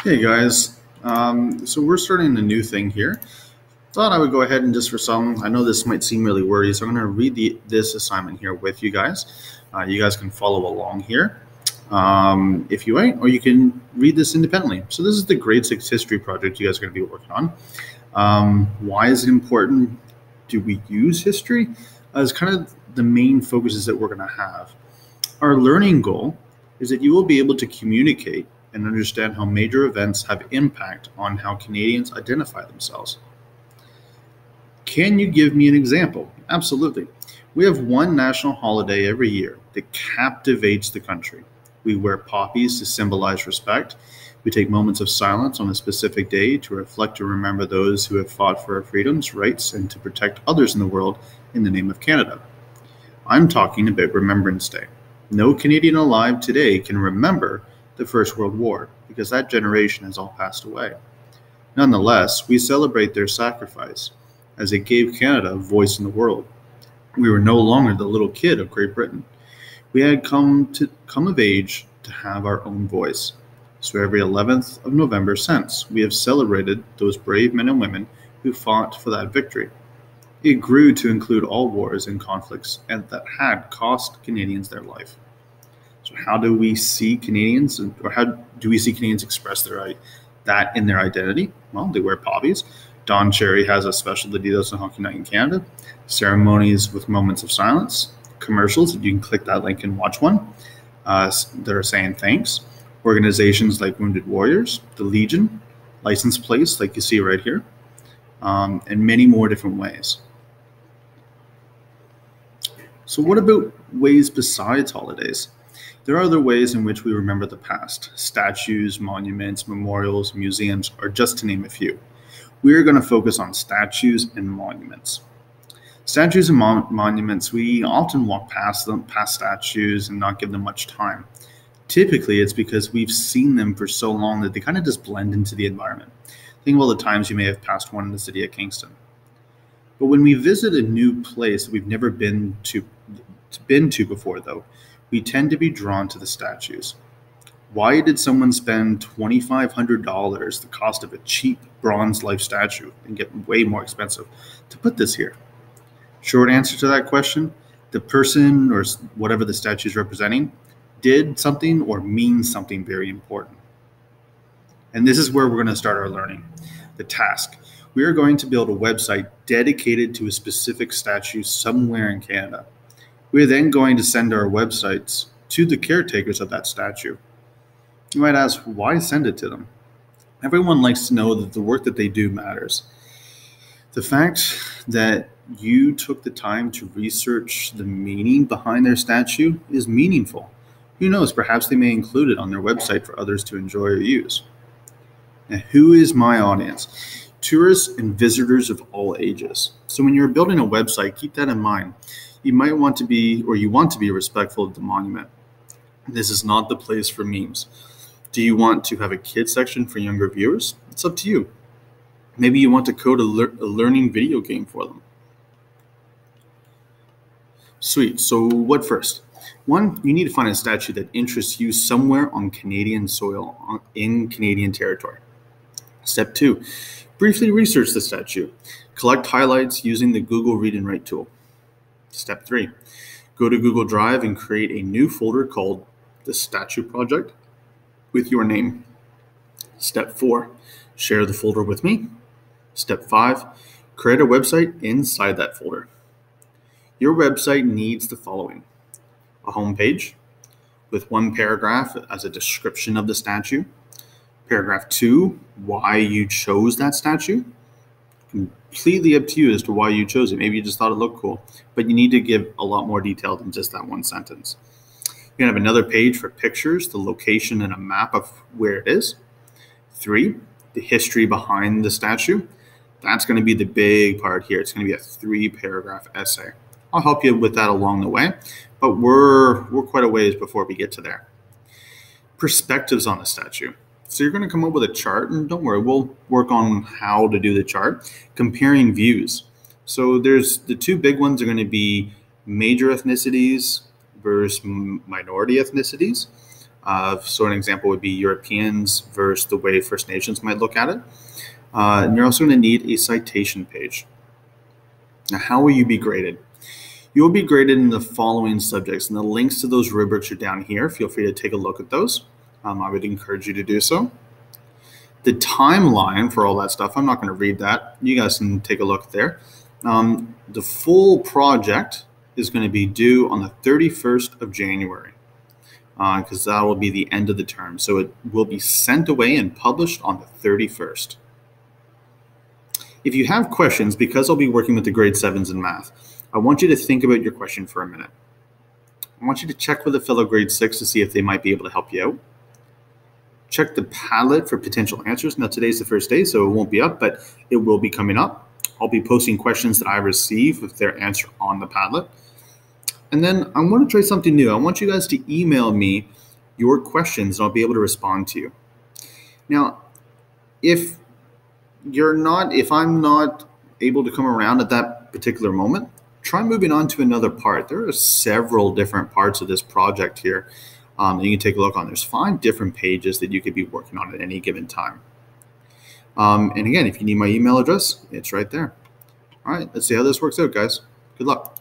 Hey guys, so we're starting a new thing here. Thought I would go ahead and just for some, I know this might seem really wordy, so I'm going to read this assignment here with you guys. You guys can follow along here if you like, or you can read this independently. So this is the grade 6 history project you guys are going to be working on. Why is it important? Do we use history? As kind of the main focuses that we're going to have. Our learning goal is that you will be able to communicate and understand how major events have impact on how Canadians identify themselves. Can you give me an example? Absolutely. We have one national holiday every year that captivates the country. We wear poppies to symbolize respect. We take moments of silence on a specific day to reflect and remember those who have fought for our freedoms, rights, and to protect others in the world in the name of Canada. I'm talking about Remembrance Day. No Canadian alive today can remember the First World War because that generation has all passed away. Nonetheless, we celebrate their sacrifice as it gave Canada a voice in the world. We were no longer the little kid of Great Britain. We had come of age to have our own voice. So every 11th of November since, we have celebrated those brave men and women who fought for that victory. It grew to include all wars and conflicts and that had cost Canadians their life. So how do we see Canadians, or how do we see Canadians express that in their identity? Well, they wear poppies. Don Cherry has a special that he does on Hockey Night in Canada. Ceremonies with moments of silence. Commercials, you can click that link and watch one, that are saying thanks. Organizations like Wounded Warriors, the Legion, license plates like you see right here, and many more different ways. So what about ways besides holidays? There are other ways in which we remember the past. Statues, monuments, memorials, museums, or just to name a few. We are going to focus on statues and monuments. Statues and monuments, we often walk past statues and not give them much time. Typically, it's because we've seen them for so long that they kind of just blend into the environment. Think of all the times you may have passed one in the city of Kingston. But when we visit a new place that we've never been to before, though, we tend to be drawn to the statues. Why did someone spend $2,500, the cost of a cheap bronze-life statue, and get way more expensive to put this here? Short answer to that question, the person or whatever the statue is representing did something or means something very important. And this is where we're going to start our learning. The task. We are going to build a website dedicated to a specific statue somewhere in Canada. We are then going to send our websites to the caretakers of that statue. You might ask, why send it to them? Everyone likes to know that the work that they do matters. The fact that you took the time to research the meaning behind their statue is meaningful. Who knows, perhaps they may include it on their website for others to enjoy or use. Now, who is my audience? Tourists and visitors of all ages. So when you're building a website, keep that in mind. You might want to be, or you want to be respectful of the monument. This is not the place for memes. Do you want to have a kids section for younger viewers? It's up to you. Maybe you want to code a learning video game for them. Sweet. So what first? One, you need to find a statue that interests you somewhere on Canadian soil, in Canadian territory. Step 2, briefly research the statue. Collect highlights using the Google Read and Write tool. Step 3, go to Google Drive and create a new folder called the Statue Project with your name. Step 4, share the folder with me. Step 5, create a website inside that folder. Your website needs the following: a homepage with one paragraph as a description of the statue. Paragraph 2, why you chose that statue. Completely up to you as to why you chose it. Maybe you just thought it looked cool, but you need to give a lot more detail than just that one sentence. You're going to have another page for pictures, the location, and a map of where it is. 3, the history behind the statue. That's going to be the big part here. It's going to be a 3-paragraph essay. I'll help you with that along the way, but we're quite a ways before we get to there. Perspectives on the statue. So you're going to come up with a chart, and don't worry, we'll work on how to do the chart. Comparing views. So there's the two big ones are going to be major ethnicities versus minority ethnicities. So an example would be Europeans versus the way First Nations might look at it. And you're also going to need a citation page. Now, how will you be graded? You will be graded in the following subjects, and the links to those rubrics are down here. Feel free to take a look at those. I would encourage you to do so. The timeline for all that stuff, I'm not going to read that. You guys can take a look there. The full project is going to be due on the 31st of January because that will be the end of the term. So it will be sent away and published on the 31st. If you have questions, because I'll be working with the grade 7s in math, I want you to think about your question for a minute. I want you to check with a fellow grade 6 to see if they might be able to help you out. Check the Padlet for potential answers. Now, today's the first day, so it won't be up, but it will be coming up. I'll be posting questions that I receive with their answer on the Padlet. And then I want to try something new. I want you guys to email me your questions, and I'll be able to respond to you. Now, if I'm not able to come around at that particular moment, try moving on to another part. There are several different parts of this project here that you can take a look on. There's 5 different pages that you could be working on at any given time. And again, if you need my email address, it's right there. All right, let's see how this works out, guys. Good luck.